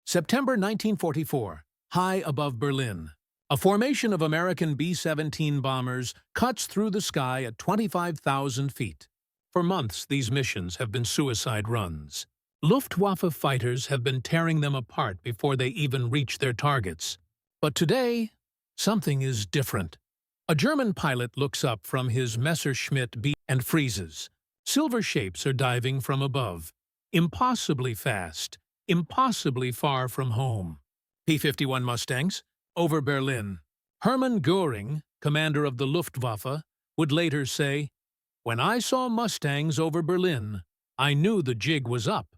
September 1944, high above Berlin. A formation of American B-17 bombers cuts through the sky at 25,000 feet. For months, these missions have been suicide runs. Luftwaffe fighters have been tearing them apart before they even reach their targets. But today, something is different. A German pilot looks up from his Messerschmitt B and freezes. Silver shapes are diving from above. Impossibly fast, impossibly far from home. P-51 Mustangs, over Berlin. Hermann Göring, commander of the Luftwaffe, would later say, "When I saw Mustangs over Berlin, I knew the jig was up."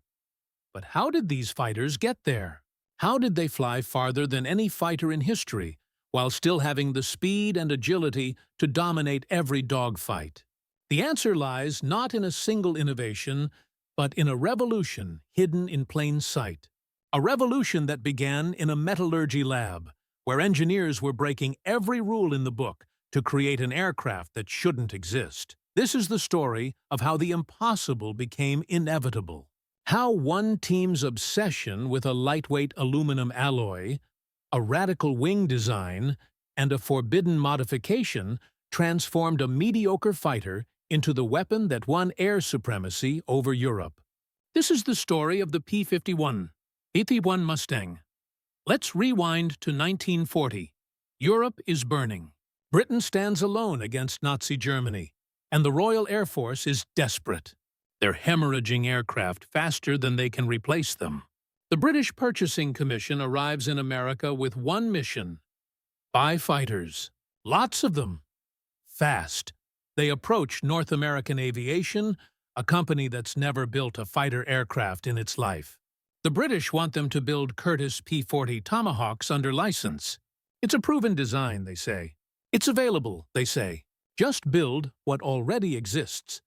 But how did these fighters get there? How did they fly farther than any fighter in history, while still having the speed and agility to dominate every dogfight? The answer lies not in a single innovation, but in a revolution hidden in plain sight. A revolution that began in a metallurgy lab, where engineers were breaking every rule in the book to create an aircraft that shouldn't exist. This is the story of how the impossible became inevitable. How one team's obsession with a lightweight aluminum alloy, a radical wing design, and a forbidden modification transformed a mediocre fighter into the weapon that won air supremacy over Europe. This is the story of the P-51 Mustang. Let's rewind to 1940. Europe is burning. Britain stands alone against Nazi Germany, and the Royal Air Force is desperate. They're hemorrhaging aircraft faster than they can replace them. The British Purchasing Commission arrives in America with one mission: buy fighters. Lots of them. Fast. They approach North American Aviation, a company that's never built a fighter aircraft in its life. The British want them to build Curtiss P-40 Tomahawks under license. It's a proven design, they say. It's available, they say. Just build what already exists.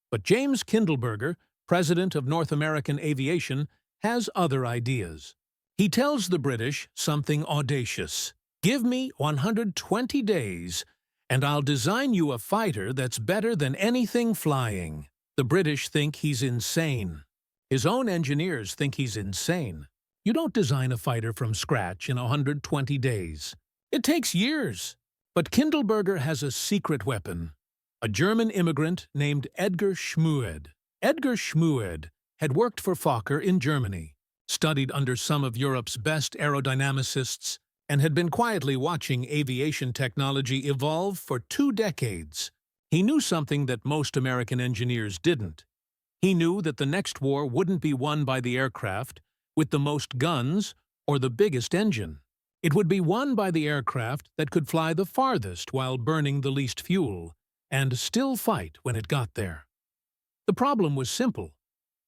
But James Kindleberger, president of North American Aviation, has other ideas. He tells the British something audacious. "Give me 120 days, and I'll design you a fighter that's better than anything flying." The British think he's insane. His own engineers think he's insane. You don't design a fighter from scratch in 120 days. It takes years. But Kindleberger has a secret weapon. A German immigrant named Edgar Schmued. Edgar Schmued had worked for Fokker in Germany, studied under some of Europe's best aerodynamicists, and had been quietly watching aviation technology evolve for 2 decades. He knew something that most American engineers didn't. He knew that the next war wouldn't be won by the aircraft with the most guns or the biggest engine. It would be won by the aircraft that could fly the farthest while burning the least fuel, and still fight when it got there. The problem was simple,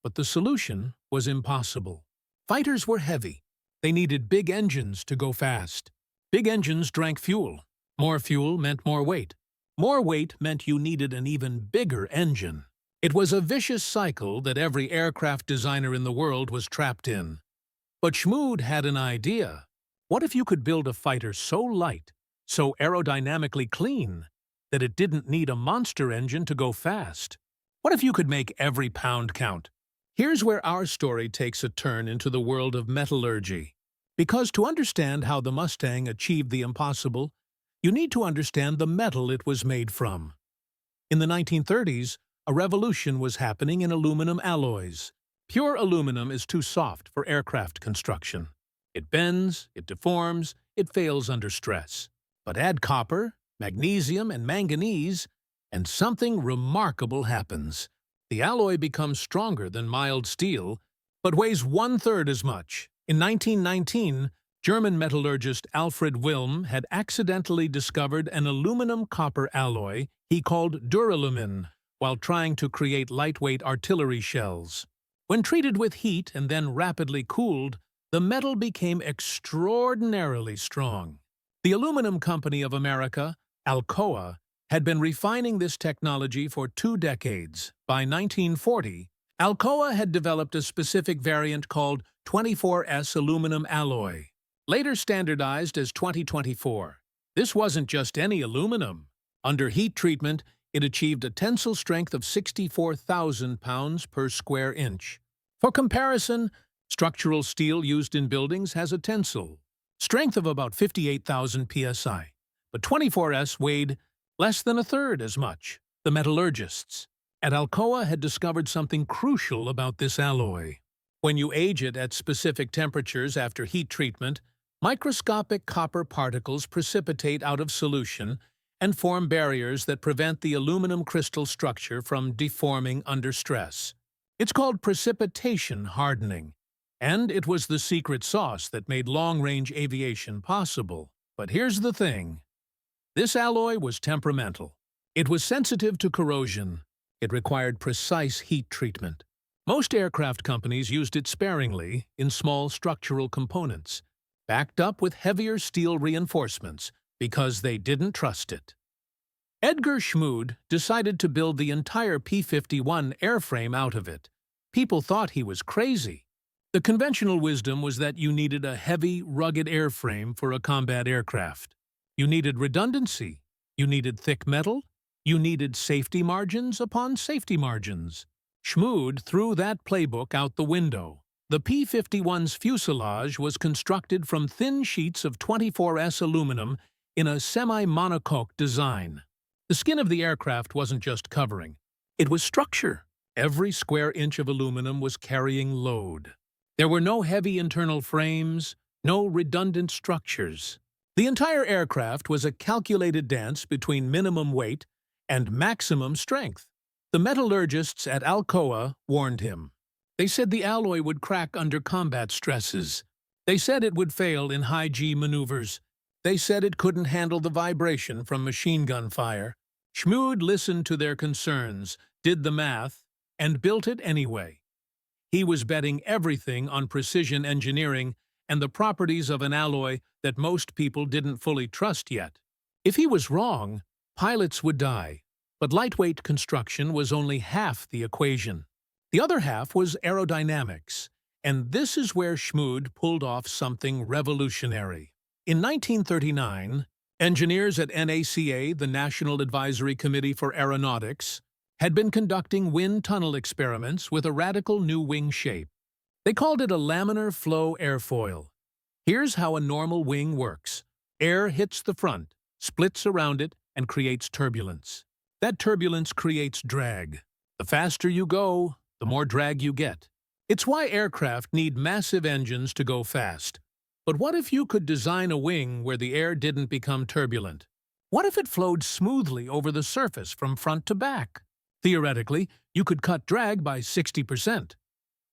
but the solution was impossible. Fighters were heavy. They needed big engines to go fast. Big engines drank fuel. More fuel meant more weight. More weight meant you needed an even bigger engine. It was a vicious cycle that every aircraft designer in the world was trapped in. But Schmued had an idea. What if you could build a fighter so light, so aerodynamically clean, that it didn't need a monster engine to go fast? What if you could make every pound count? Here's where our story takes a turn into the world of metallurgy. Because to understand how the Mustang achieved the impossible, you need to understand the metal it was made from. In the 1930s, a revolution was happening in aluminum alloys. Pure aluminum is too soft for aircraft construction. It bends, it deforms, it fails under stress. But add copper, magnesium, and manganese, and something remarkable happens. The alloy becomes stronger than mild steel, but weighs 1/3 as much. In 1919, German metallurgist Alfred Wilm had accidentally discovered an aluminum-copper alloy he called duralumin while trying to create lightweight artillery shells. When treated with heat and then rapidly cooled, the metal became extraordinarily strong. The Aluminum Company of America, Alcoa, had been refining this technology for 2 decades. By 1940, Alcoa had developed a specific variant called 24S aluminum alloy, later standardized as 2024. This wasn't just any aluminum. Under heat treatment, it achieved a tensile strength of 64,000 pounds per square inch. For comparison, Structural steel used in buildings has a tensile strength of about 58,000 psi, but 24S weighed less than a third as much. The metallurgists at Alcoa had discovered something crucial about this alloy. When you age it at specific temperatures after heat treatment, microscopic copper particles precipitate out of solution and form barriers that prevent the aluminum crystal structure from deforming under stress. It's called precipitation hardening, and it was the secret sauce that made long-range aviation possible. But here's the thing. This alloy was temperamental. It was sensitive to corrosion. It required precise heat treatment. Most aircraft companies used it sparingly in small structural components, backed up with heavier steel reinforcements because they didn't trust it. Edgar Schmood decided to build the entire P-51 airframe out of it. People thought he was crazy. The conventional wisdom was that you needed a heavy, rugged airframe for a combat aircraft. You needed redundancy. You needed thick metal. You needed safety margins upon safety margins. Schmood threw that playbook out the window. The P-51's fuselage was constructed from thin sheets of 24S aluminum in a semi-monocoque design. The skin of the aircraft wasn't just covering. It was structure. Every square inch of aluminum was carrying load. There were no heavy internal frames, no redundant structures. The entire aircraft was a calculated dance between minimum weight and maximum strength. The metallurgists at Alcoa warned him. They said the alloy would crack under combat stresses. They said it would fail in high-G maneuvers. They said it couldn't handle the vibration from machine gun fire. Schmood listened to their concerns, did the math, and built it anyway. He was betting everything on precision engineering and the properties of an alloy that most people didn't fully trust yet. If he was wrong, pilots would die. But lightweight construction was only half the equation. The other half was aerodynamics, and this is where Schmood pulled off something revolutionary. In 1939, engineers at NACA, the National Advisory Committee for Aeronautics, had been conducting wind tunnel experiments with a radical new wing shape. They called it a laminar flow airfoil. Here's how a normal wing works. Air hits the front, splits around it, and creates turbulence. That turbulence creates drag. The faster you go, the more drag you get. It's why aircraft need massive engines to go fast. But what if you could design a wing where the air didn't become turbulent? What if it flowed smoothly over the surface from front to back? Theoretically, you could cut drag by 60%.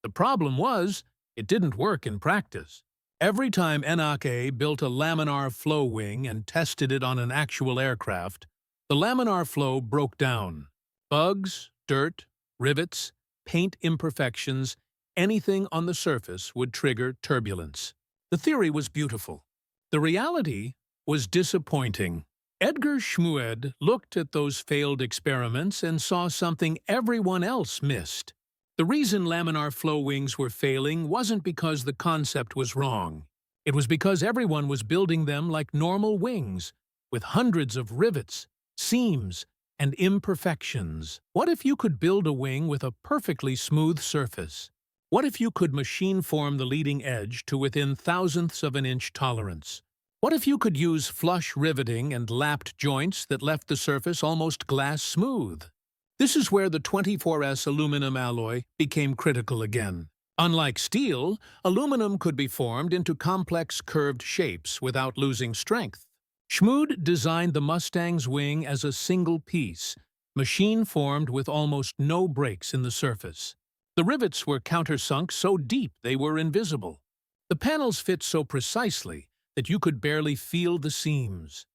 The problem was, it didn't work in practice. Every time NACA built a laminar flow wing and tested it on an actual aircraft, the laminar flow broke down. Bugs, dirt, rivets, paint imperfections, anything on the surface would trigger turbulence. The theory was beautiful. The reality was disappointing. Edgar Schmood looked at those failed experiments and saw something everyone else missed. The reason laminar flow wings were failing wasn't because the concept was wrong. It was because everyone was building them like normal wings, with hundreds of rivets, seams, and imperfections. What if you could build a wing with a perfectly smooth surface? What if you could machine form the leading edge to within thousandths of an inch tolerance? What if you could use flush riveting and lapped joints that left the surface almost glass smooth? This is where the 24S aluminum alloy became critical again. Unlike steel, aluminum could be formed into complex curved shapes without losing strength. Schmood designed the Mustang's wing as a single piece, machine-formed with almost no breaks in the surface. The rivets were countersunk so deep they were invisible. The panels fit so precisely that you could barely feel the seams.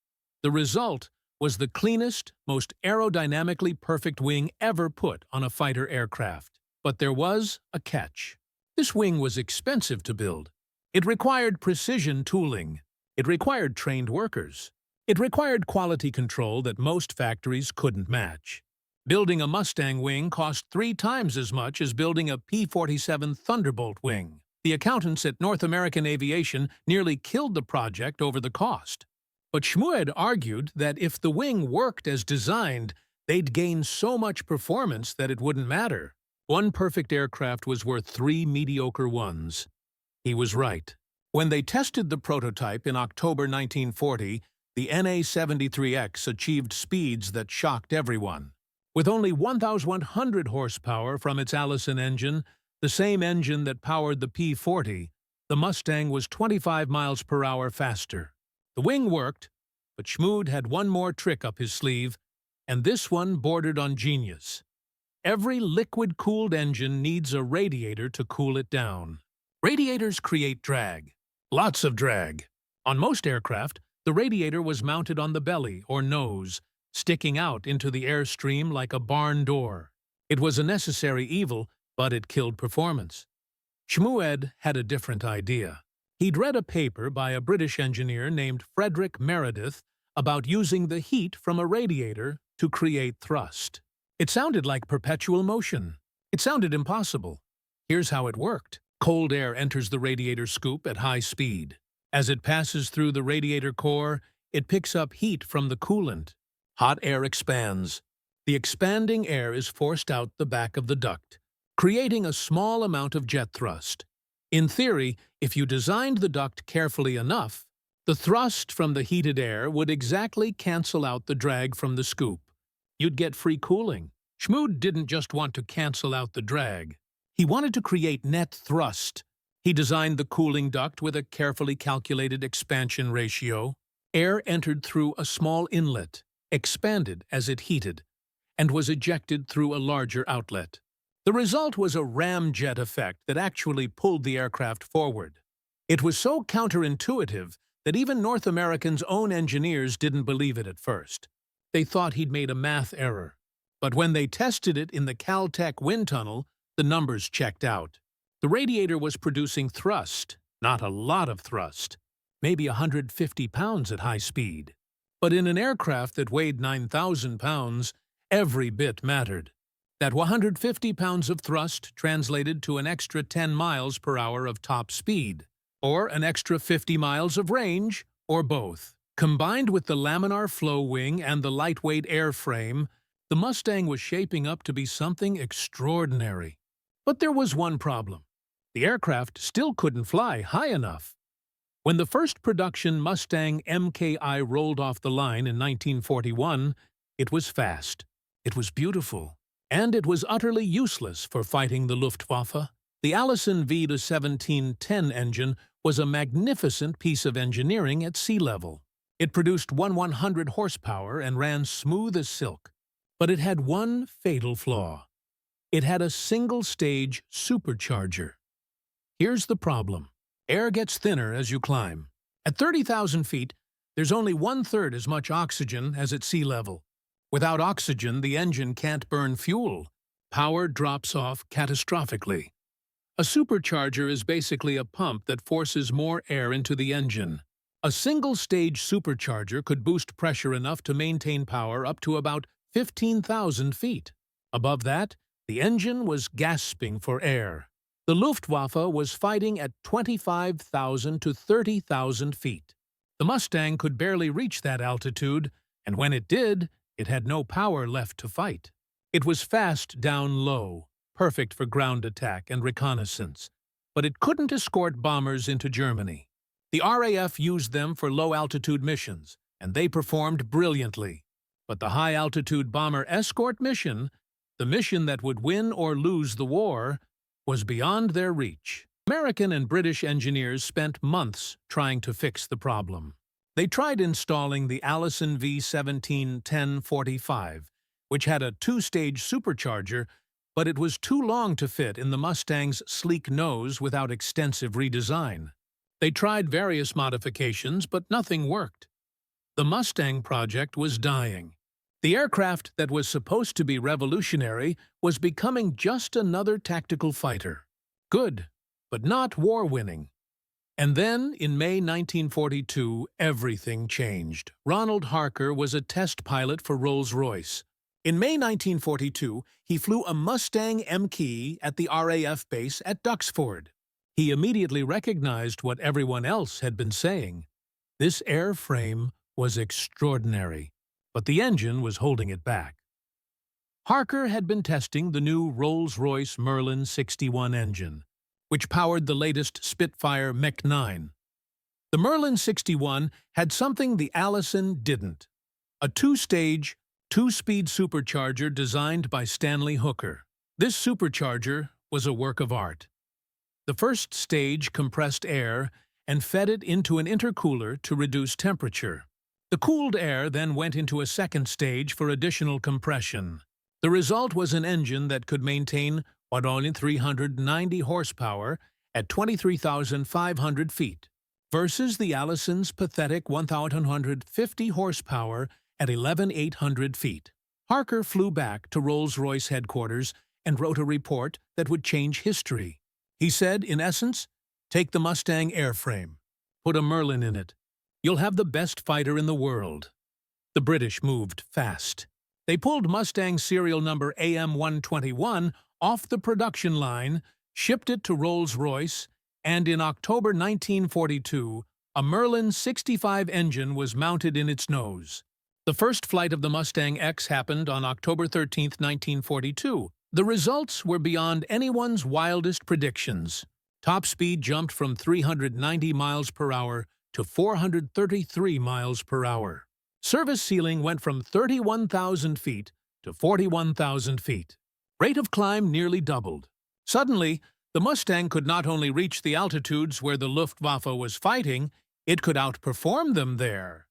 The result was the cleanest, most aerodynamically perfect wing ever put on a fighter aircraft. But there was a catch. This wing was expensive to build. It required precision tooling. It required trained workers. It required quality control that most factories couldn't match. Building a Mustang wing cost 3 times as much as building a P-47 Thunderbolt wing. The accountants at North American Aviation nearly killed the project over the cost. But Schmood argued that if the wing worked as designed, they'd gain so much performance that it wouldn't matter. One perfect aircraft was worth 3 mediocre ones. He was right. When they tested the prototype in October 1940, the NA-73X achieved speeds that shocked everyone. With only 1,100 horsepower from its Allison engine, the same engine that powered the P-40, the Mustang was 25 miles per hour faster. The wing worked, but Schmood had one more trick up his sleeve, and this one bordered on genius. Every liquid-cooled engine needs a radiator to cool it down. Radiators create drag. Lots of drag. On most aircraft, the radiator was mounted on the belly, or nose, sticking out into the airstream like a barn door. It was a necessary evil, but it killed performance. Schmood had a different idea. He'd read a paper by a British engineer named Frederick Meredith about using the heat from a radiator to create thrust. It sounded like perpetual motion. It sounded impossible. Here's how it worked. Cold air enters the radiator scoop at high speed. As it passes through the radiator core, it picks up heat from the coolant. Hot air expands. The expanding air is forced out the back of the duct, creating a small amount of jet thrust. In theory, if you designed the duct carefully enough, the thrust from the heated air would exactly cancel out the drag from the scoop. You'd get free cooling. Schmood didn't just want to cancel out the drag. He wanted to create net thrust. He designed the cooling duct with a carefully calculated expansion ratio. Air entered through a small inlet, expanded as it heated, and was ejected through a larger outlet. The result was a ramjet effect that actually pulled the aircraft forward. It was so counterintuitive that even North America's own engineers didn't believe it at first. They thought he'd made a math error. But when they tested it in the Caltech wind tunnel, the numbers checked out. The radiator was producing thrust, not a lot of thrust, maybe 150 pounds at high speed. But in an aircraft that weighed 9,000 pounds, every bit mattered. That 150 pounds of thrust translated to an extra 10 miles per hour of top speed, or an extra 50 miles of range, or both. Combined with the laminar flow wing and the lightweight airframe, the Mustang was shaping up to be something extraordinary. But there was one problem. The aircraft still couldn't fly high enough. When the first production Mustang MKI rolled off the line in 1941, it was fast, it was beautiful, and it was utterly useless for fighting the Luftwaffe. The Allison V-1710 engine was a magnificent piece of engineering at sea level. It produced 100 horsepower and ran smooth as silk. But it had one fatal flaw. It had a single-stage supercharger. Here's the problem. Air gets thinner as you climb. At 30,000 feet, there's only 1/3 as much oxygen as at sea level. Without oxygen, the engine can't burn fuel. Power drops off catastrophically. A supercharger is basically a pump that forces more air into the engine. A single-stage supercharger could boost pressure enough to maintain power up to about 15,000 feet. Above that, the engine was gasping for air. The Luftwaffe was fighting at 25,000 to 30,000 feet. The Mustang could barely reach that altitude, and when it did, it had no power left to fight. It was fast down low, perfect for ground attack and reconnaissance, but it couldn't escort bombers into Germany. The RAF used them for low-altitude missions, and they performed brilliantly. But the high-altitude bomber escort mission, the mission that would win or lose the war, was beyond their reach. American and British engineers spent months trying to fix the problem. They tried installing the Allison V-1710-45, which had a 2-stage supercharger, but it was too long to fit in the Mustang's sleek nose without extensive redesign. They tried various modifications, but nothing worked. The Mustang project was dying. The aircraft that was supposed to be revolutionary was becoming just another tactical fighter. Good, but not war-winning. And then, in May 1942, everything changed. Ronald Harker was a test pilot for Rolls-Royce. In May 1942, he flew a Mustang MKI at the RAF base at Duxford. He immediately recognized what everyone else had been saying. This airframe was extraordinary, but the engine was holding it back. Harker had been testing the new Rolls-Royce Merlin 61 engine, which powered the latest Spitfire Mach 9. The Merlin 61 had something the Allison didn't: a two-stage, two-speed supercharger designed by Stanley Hooker. This supercharger was a work of art. The first stage compressed air and fed it into an intercooler to reduce temperature. The cooled air then went into a second stage for additional compression. The result was an engine that could maintain only 390 horsepower at 23,500 feet, versus the Allison's pathetic 1,150 horsepower at 11,800 feet. Harker flew back to Rolls-Royce headquarters and wrote a report that would change history. He said, in essence, take the Mustang airframe, put a Merlin in it. You'll have the best fighter in the world. The British moved fast. They pulled Mustang serial number AM121 off the production line, shipped it to Rolls-Royce, and in October 1942, a Merlin 65 engine was mounted in its nose. The first flight of the Mustang X happened on October 13, 1942. The results were beyond anyone's wildest predictions. Top speed jumped from 390 miles per hour to 433 miles per hour. Service ceiling went from 31,000 feet to 41,000 feet. Rate of climb nearly doubled. Suddenly, the Mustang could not only reach the altitudes where the Luftwaffe was fighting, it could outperform them there.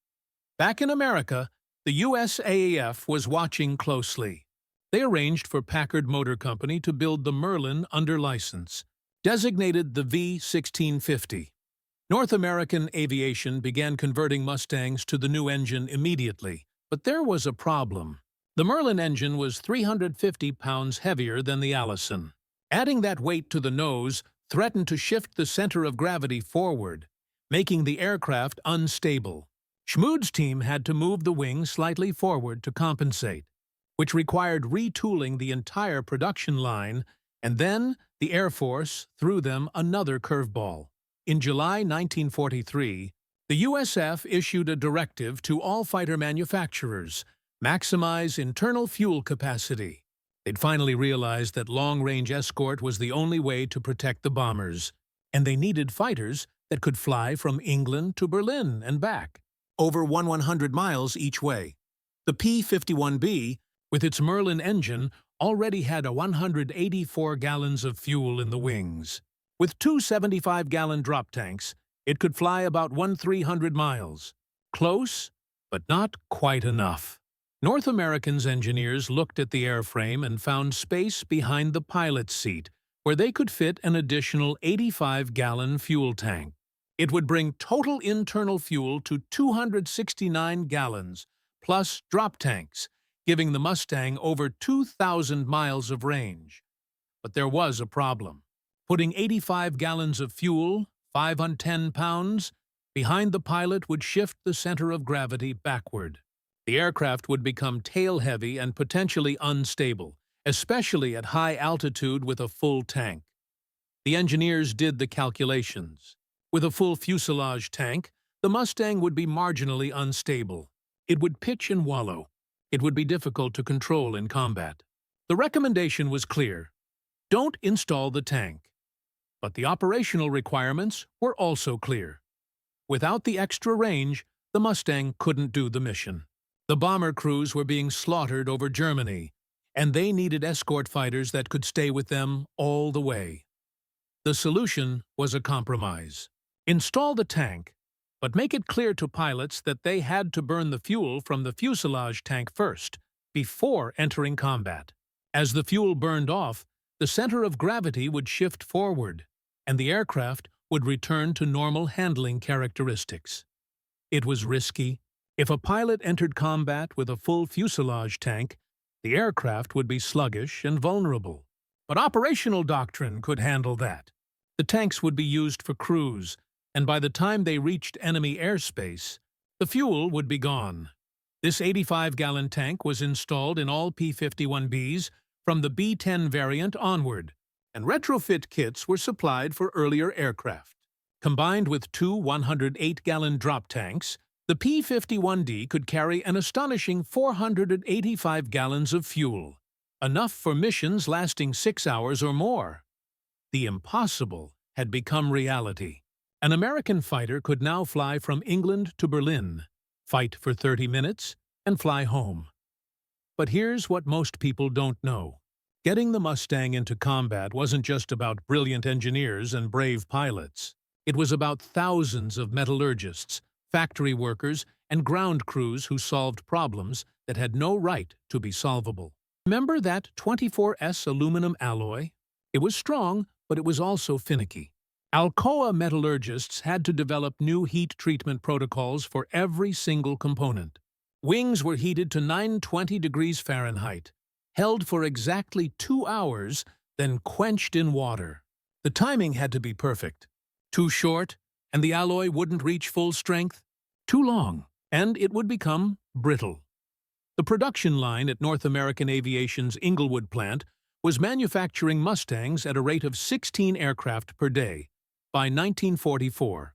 Back in America, the USAAF was watching closely. They arranged for Packard Motor Company to build the Merlin under license, designated the V1650. North American Aviation began converting Mustangs to the new engine immediately, but there was a problem. The Merlin engine was 350 pounds heavier than the Allison. Adding that weight to the nose threatened to shift the center of gravity forward, making the aircraft unstable. Schmood's team had to move the wing slightly forward to compensate, which required retooling the entire production line, and then the Air Force threw them another curveball. In July 1943, the USF issued a directive to all fighter manufacturers: maximize internal fuel capacity. They'd finally realized that long-range escort was the only way to protect the bombers, and they needed fighters that could fly from England to Berlin and back, over 100 miles each way. The P-51B, with its Merlin engine, already had 184 gallons of fuel in the wings. With two 75-gallon drop tanks, it could fly about 300 miles. Close, but not quite enough. North Americans' engineers looked at the airframe and found space behind the pilot's seat, where they could fit an additional 85-gallon fuel tank. It would bring total internal fuel to 269 gallons, plus drop tanks, giving the Mustang over 2,000 miles of range. But there was a problem. Putting 85 gallons of fuel, 510 pounds, behind the pilot would shift the center of gravity backward. The aircraft would become tail-heavy and potentially unstable, especially at high altitude with a full tank. The engineers did the calculations. With a full fuselage tank, the Mustang would be marginally unstable. It would pitch and wallow. It would be difficult to control in combat. The recommendation was clear: don't install the tank. But the operational requirements were also clear. Without the extra range, the Mustang couldn't do the mission. The bomber crews were being slaughtered over Germany, and they needed escort fighters that could stay with them all the way. The solution was a compromise. Install the tank, but make it clear to pilots that they had to burn the fuel from the fuselage tank first, before entering combat. As the fuel burned off, the center of gravity would shift forward, and the aircraft would return to normal handling characteristics. It was risky. If a pilot entered combat with a full fuselage tank, the aircraft would be sluggish and vulnerable. But operational doctrine could handle that. The tanks would be used for cruise, and by the time they reached enemy airspace, the fuel would be gone. This 85-gallon tank was installed in all P-51Bs from the B-10 variant onward, and retrofit kits were supplied for earlier aircraft. Combined with two 108-gallon drop tanks, the P-51D could carry an astonishing 485 gallons of fuel, enough for missions lasting 6 hours or more. The impossible had become reality. An American fighter could now fly from England to Berlin, fight for 30 minutes, and fly home. But here's what most people don't know. Getting the Mustang into combat wasn't just about brilliant engineers and brave pilots. It was about thousands of metallurgists, factory workers, and ground crews who solved problems that had no right to be solvable. Remember that 24S aluminum alloy? It was strong, but it was also finicky. Alcoa metallurgists had to develop new heat treatment protocols for every single component. Wings were heated to 920 degrees Fahrenheit, held for exactly 2 hours, then quenched in water. The timing had to be perfect. Too short, and the alloy wouldn't reach full strength. Too long, and it would become brittle. The production line at North American Aviation's Inglewood plant was manufacturing Mustangs at a rate of 16 aircraft per day by 1944.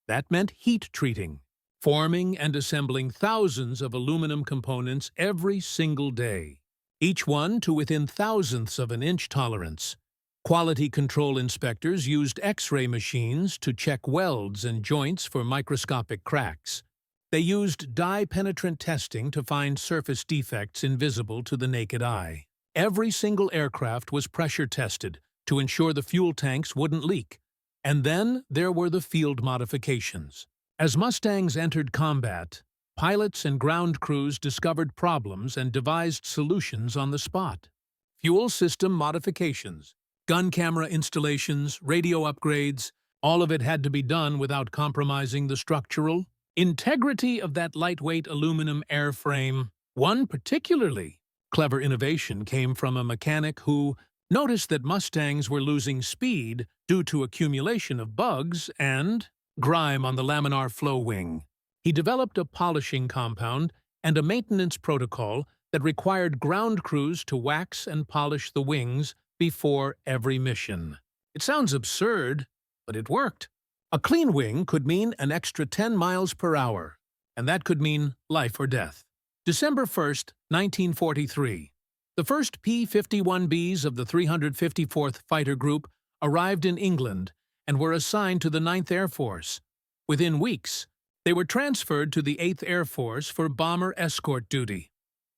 That meant heat treating, forming and assembling thousands of aluminum components every single day, each one to within thousandths of an inch tolerance. Quality control inspectors used X-ray machines to check welds and joints for microscopic cracks. They used dye-penetrant testing to find surface defects invisible to the naked eye. Every single aircraft was pressure tested to ensure the fuel tanks wouldn't leak. And then there were the field modifications. As Mustangs entered combat, pilots and ground crews discovered problems and devised solutions on the spot. Fuel system modifications, gun camera installations, radio upgrades, all of it had to be done without compromising the structural integrity of that lightweight aluminum airframe. One particularly clever innovation came from a mechanic who noticed that Mustangs were losing speed due to accumulation of bugs and grime on the laminar flow wing. He developed a polishing compound and a maintenance protocol that required ground crews to wax and polish the wings before every mission. It sounds absurd, but it worked. A clean wing could mean an extra 10 miles per hour, and that could mean life or death. December 1st, 1943. The first P-51Bs of the 354th Fighter Group arrived in England and were assigned to the 9th Air Force. Within weeks, they were transferred to the 8th Air Force for bomber escort duty.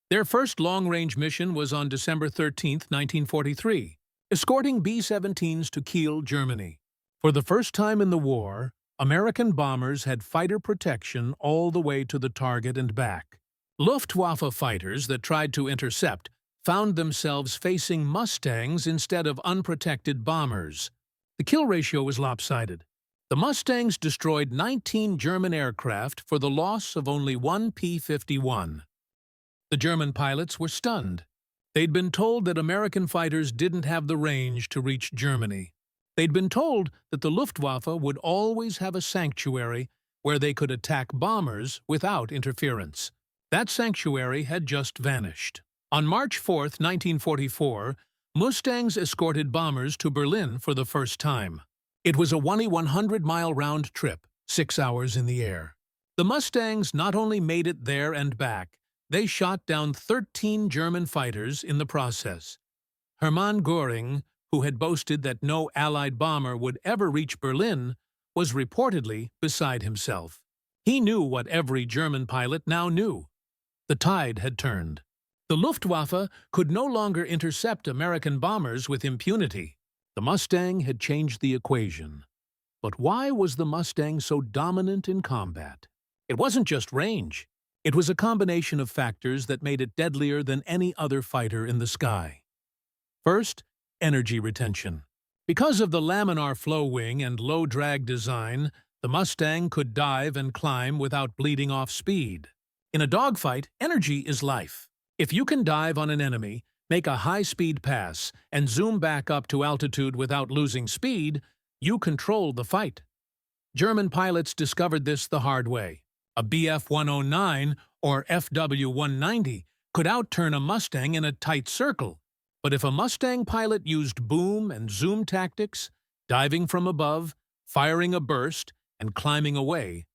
Their first long-range mission was on December 13, 1943, escorting B-17s to Kiel, Germany. For the first time in the war, American bombers had fighter protection all the way to the target and back. Luftwaffe fighters that tried to intercept found themselves facing Mustangs instead of unprotected bombers. The kill ratio was lopsided. The Mustangs destroyed 19 German aircraft for the loss of only one P-51. The German pilots were stunned. They'd been told that American fighters didn't have the range to reach Germany. They'd been told that the Luftwaffe would always have a sanctuary where they could attack bombers without interference. That sanctuary had just vanished. On March 4, 1944, Mustangs escorted bombers to Berlin for the first time. It was a 100-mile round trip, 6 hours in the air. The Mustangs not only made it there and back, they shot down 13 German fighters in the process. Hermann Göring, who had boasted that no Allied bomber would ever reach Berlin, was reportedly beside himself. He knew what every German pilot now knew. The tide had turned. The Luftwaffe could no longer intercept American bombers with impunity. The Mustang had changed the equation. But why was the Mustang so dominant in combat? It wasn't just range. It was a combination of factors that made it deadlier than any other fighter in the sky. First, energy retention. Because of the laminar flow wing and low-drag design, the Mustang could dive and climb without bleeding off speed. In a dogfight, energy is life. If you can dive on an enemy, make a high-speed pass, and zoom back up to altitude without losing speed, you control the fight. German pilots discovered this the hard way. A Bf-109 or FW-190 could outturn a Mustang in a tight circle. But if a Mustang pilot used boom and zoom tactics, diving from above, firing a burst, and climbing away,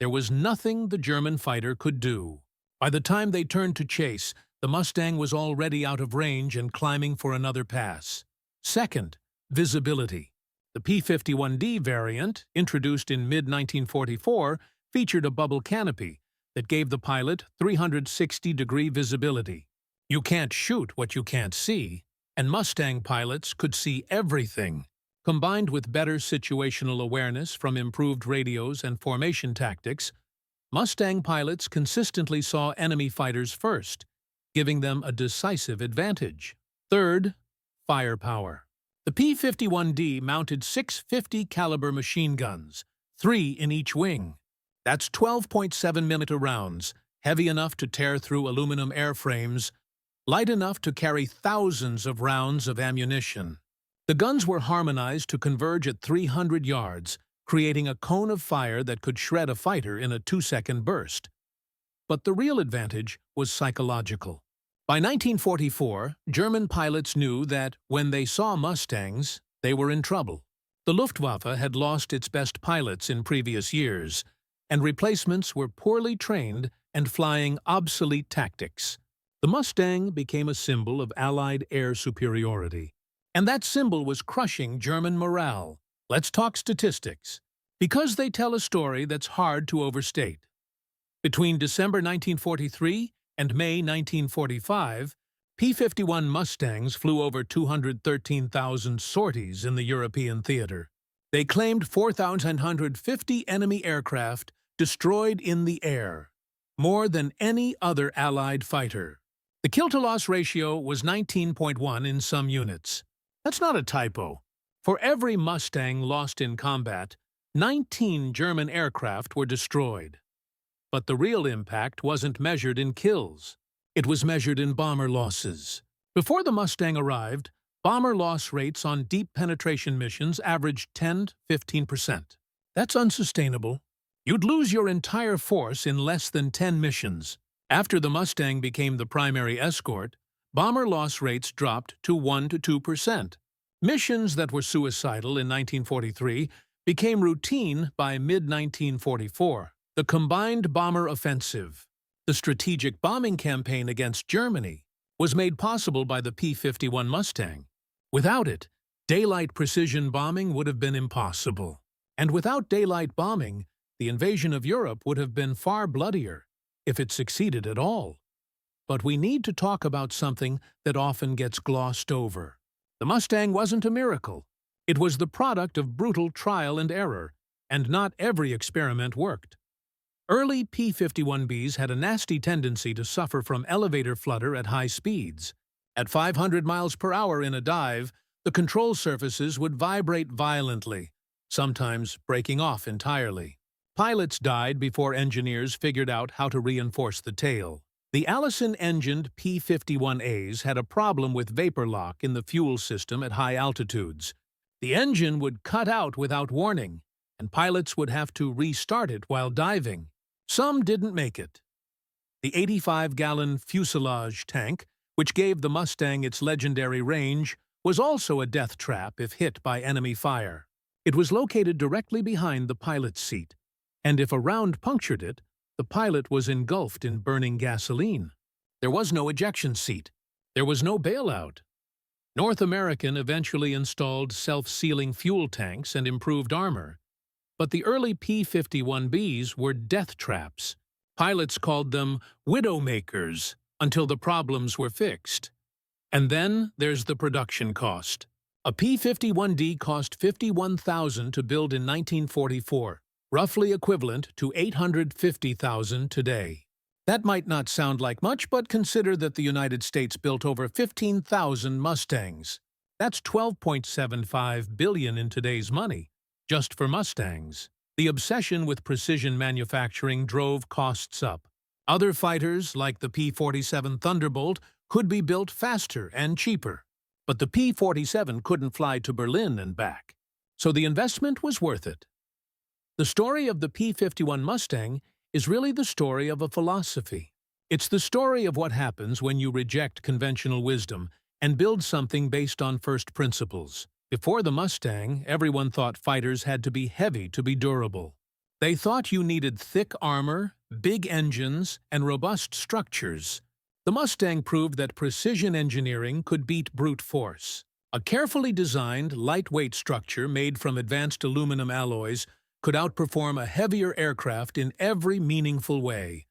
there was nothing the German fighter could do. By the time they turned to chase, the Mustang was already out of range and climbing for another pass. Second, visibility. The P-51D variant, introduced in mid-1944, featured a bubble canopy that gave the pilot 360-degree visibility. You can't shoot what you can't see, and Mustang pilots could see everything. Combined with better situational awareness from improved radios and formation tactics, Mustang pilots consistently saw enemy fighters first, giving them a decisive advantage. Third, firepower. The P-51D mounted 650 caliber machine guns, 3 in each wing. That's 12.7mm rounds, heavy enough to tear through aluminum airframes, light enough to carry thousands of rounds of ammunition. The guns were harmonized to converge at 300 yards, creating a cone of fire that could shred a fighter in a 2-second burst. But the real advantage was psychological. By 1944, German pilots knew that when they saw Mustangs, they were in trouble. The Luftwaffe had lost its best pilots in previous years, and replacements were poorly trained and flying obsolete tactics. The Mustang became a symbol of Allied air superiority. And that symbol was crushing German morale. Let's talk statistics, because they tell a story that's hard to overstate. Between December 1943 and May 1945, P-51 Mustangs flew over 213,000 sorties in the European theater. They claimed 4,150 enemy aircraft destroyed in the air, more than any other Allied fighter. The kill-to-loss ratio was 19.1 in some units. That's not a typo. For every Mustang lost in combat, 19 German aircraft were destroyed. But the real impact wasn't measured in kills. It was measured in bomber losses. Before the Mustang arrived, bomber loss rates on deep penetration missions averaged 10 to 15%. That's unsustainable. You'd lose your entire force in less than 10 missions. After the Mustang became the primary escort, bomber loss rates dropped to 1 to 2%. Missions that were suicidal in 1943 became routine by mid-1944. The combined bomber offensive, the strategic bombing campaign against Germany, was made possible by the P-51 Mustang. Without it, daylight precision bombing would have been impossible. And without daylight bombing, the invasion of Europe would have been far bloodier, if it succeeded at all. But we need to talk about something that often gets glossed over. The Mustang wasn't a miracle. It was the product of brutal trial and error, and not every experiment worked. Early P-51Bs had a nasty tendency to suffer from elevator flutter at high speeds. At 500 miles per hour in a dive, the control surfaces would vibrate violently, sometimes breaking off entirely. Pilots died before engineers figured out how to reinforce the tail. The Allison-engined P-51As had a problem with vapor lock in the fuel system at high altitudes. The engine would cut out without warning, and pilots would have to restart it while diving. Some didn't make it. The 85-gallon fuselage tank, which gave the Mustang its legendary range, was also a death trap if hit by enemy fire. It was located directly behind the pilot's seat, and if a round punctured it, the pilot was engulfed in burning gasoline. There was no ejection seat. There was no bailout. North American eventually installed self-sealing fuel tanks and improved armor, but the early P-51Bs were death traps. Pilots called them widowmakers until the problems were fixed. And then there's the production cost. A P-51D cost $51,000 to build in 1944. Roughly equivalent to $850,000 today. That might not sound like much, but consider that the United States built over 15,000 Mustangs. That's $12.75 billion in today's money, just for Mustangs. The obsession with precision manufacturing drove costs up. Other fighters, like the P-47 Thunderbolt, could be built faster and cheaper. But the P-47 couldn't fly to Berlin and back. So the investment was worth it. The story of the P-51 Mustang is really the story of a philosophy. It's the story of what happens when you reject conventional wisdom and build something based on first principles. Before the Mustang, everyone thought fighters had to be heavy to be durable. They thought you needed thick armor, big engines, and robust structures. The Mustang proved that precision engineering could beat brute force. A carefully designed, lightweight structure made from advanced aluminum alloys could outperform a heavier aircraft in every meaningful way.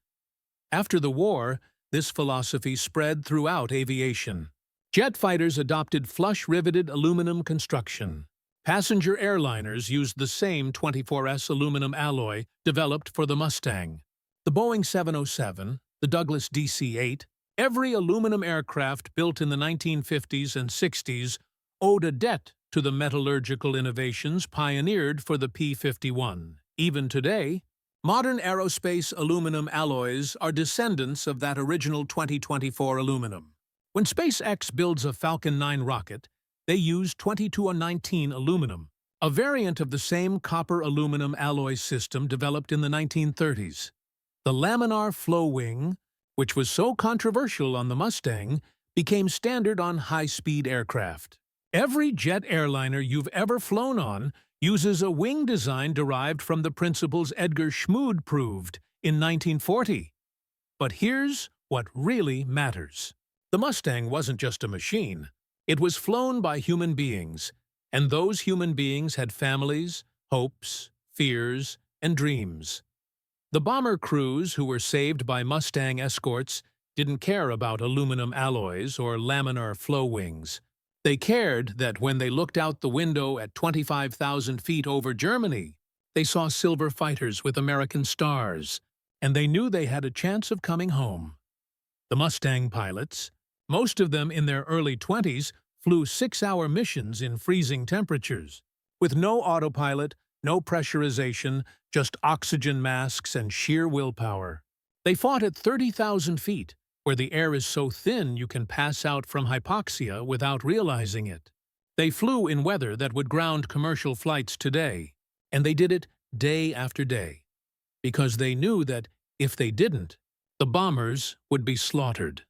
After the war, this philosophy spread throughout aviation. Jet fighters adopted flush-riveted aluminum construction. Passenger airliners used the same 24S aluminum alloy developed for the Mustang. The Boeing 707, the Douglas DC-8, every aluminum aircraft built in the 1950s and 60s owed a debt to the metallurgical innovations pioneered for the P-51. Even today, modern aerospace aluminum alloys are descendants of that original 2024 aluminum. When SpaceX builds a Falcon 9 rocket, they use 2219 aluminum, a variant of the same copper-aluminum alloy system developed in the 1930s. The laminar flow wing, which was so controversial on the Mustang, became standard on high-speed aircraft. Every jet airliner you've ever flown on uses a wing design derived from the principles Edgar Schmood proved in 1940. But here's what really matters. The Mustang wasn't just a machine. It was flown by human beings, and those human beings had families, hopes, fears, and dreams. The bomber crews who were saved by Mustang escorts didn't care about aluminum alloys or laminar flow wings. They cared that when they looked out the window at 25,000 feet over Germany, they saw silver fighters with American stars, and they knew they had a chance of coming home. The Mustang pilots, most of them in their early 20s, flew 6-hour missions in freezing temperatures, with no autopilot, no pressurization, just oxygen masks and sheer willpower. They fought at 30,000 feet, where the air is so thin you can pass out from hypoxia without realizing it. They flew in weather that would ground commercial flights today, and they did it day after day, because they knew that if they didn't, the bombers would be slaughtered.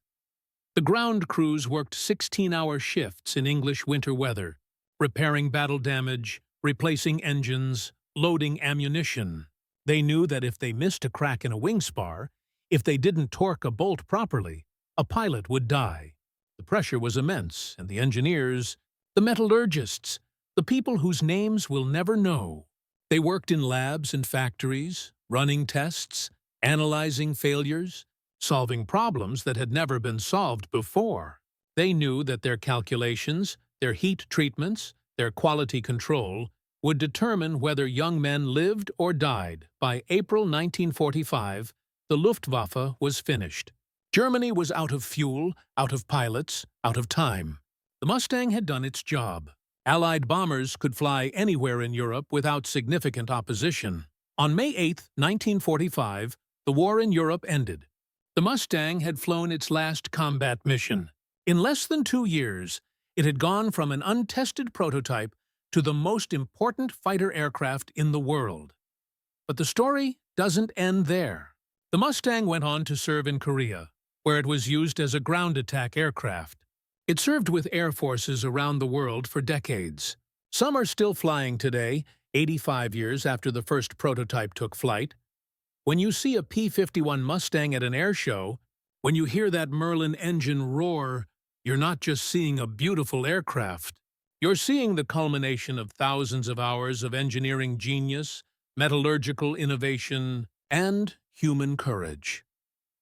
The ground crews worked 16-hour shifts in English winter weather, repairing battle damage, replacing engines, loading ammunition. They knew that if they missed a crack in a wing spar, if they didn't torque a bolt properly, a pilot would die. The pressure was immense, and the engineers, the metallurgists, the people whose names we'll never know. They worked in labs and factories, running tests, analyzing failures, solving problems that had never been solved before. They knew that their calculations, their heat treatments, their quality control would determine whether young men lived or died. By April 1945, the Luftwaffe was finished. Germany was out of fuel, out of pilots, out of time. The Mustang had done its job. Allied bombers could fly anywhere in Europe without significant opposition. On May 8, 1945, the war in Europe ended. The Mustang had flown its last combat mission. In less than 2 years, it had gone from an untested prototype to the most important fighter aircraft in the world. But the story doesn't end there. The Mustang went on to serve in Korea, where it was used as a ground attack aircraft. It served with air forces around the world for decades. Some are still flying today, 85 years after the first prototype took flight. When you see a P-51 Mustang at an air show, when you hear that Merlin engine roar, you're not just seeing a beautiful aircraft. You're seeing the culmination of thousands of hours of engineering genius, metallurgical innovation, and human courage.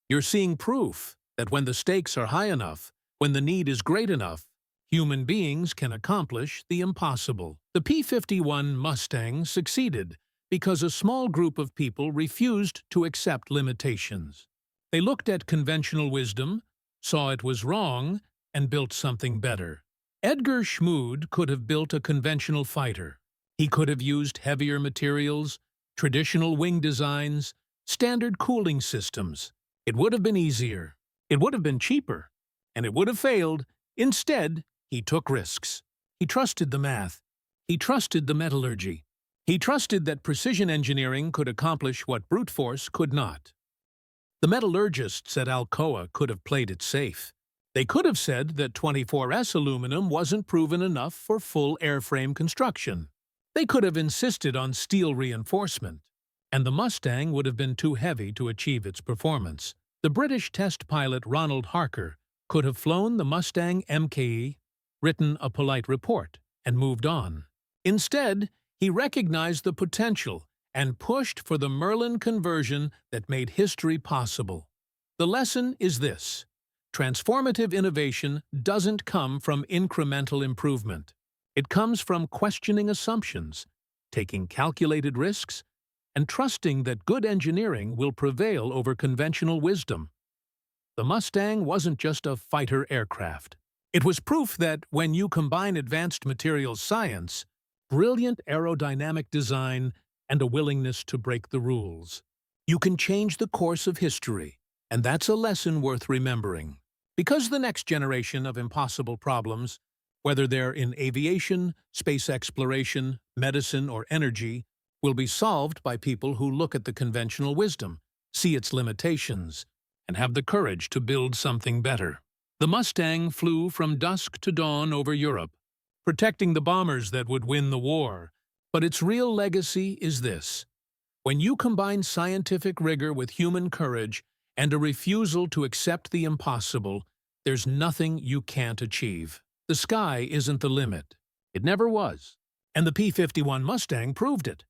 You're seeing proof that when the stakes are high enough, when the need is great enough, human beings can accomplish the impossible. The P-51 Mustang succeeded because a small group of people refused to accept limitations. They looked at conventional wisdom, saw it was wrong, and built something better. Edgar Schmood could have built a conventional fighter. He could have used heavier materials, traditional wing designs, standard cooling systems. It would have been easier. It would have been cheaper. And it would have failed. Instead, he took risks. He trusted the math. He trusted the metallurgy. He trusted that precision engineering could accomplish what brute force could not. The metallurgists at Alcoa could have played it safe. They could have said that 24S aluminum wasn't proven enough for full airframe construction. They could have insisted on steel reinforcement, and the Mustang would have been too heavy to achieve its performance. The British test pilot Ronald Harker could have flown the Mustang MKE written a polite report, and moved on. Instead, he recognized the potential and pushed for the Merlin conversion that made history possible. The lesson is this: transformative innovation doesn't come from incremental improvement. It comes from questioning assumptions, taking calculated risks, and trusting that good engineering will prevail over conventional wisdom. The Mustang wasn't just a fighter aircraft. It was proof that when you combine advanced materials science, brilliant aerodynamic design, and a willingness to break the rules, you can change the course of history, and that's a lesson worth remembering. Because the next generation of impossible problems, whether they're in aviation, space exploration, medicine, or energy, will be solved by people who look at the conventional wisdom, see its limitations, and have the courage to build something better. The Mustang flew from dusk to dawn over Europe, protecting the bombers that would win the war. But its real legacy is this: when you combine scientific rigor with human courage and a refusal to accept the impossible, there's nothing you can't achieve. The sky isn't the limit. It never was. And the P-51 Mustang proved it.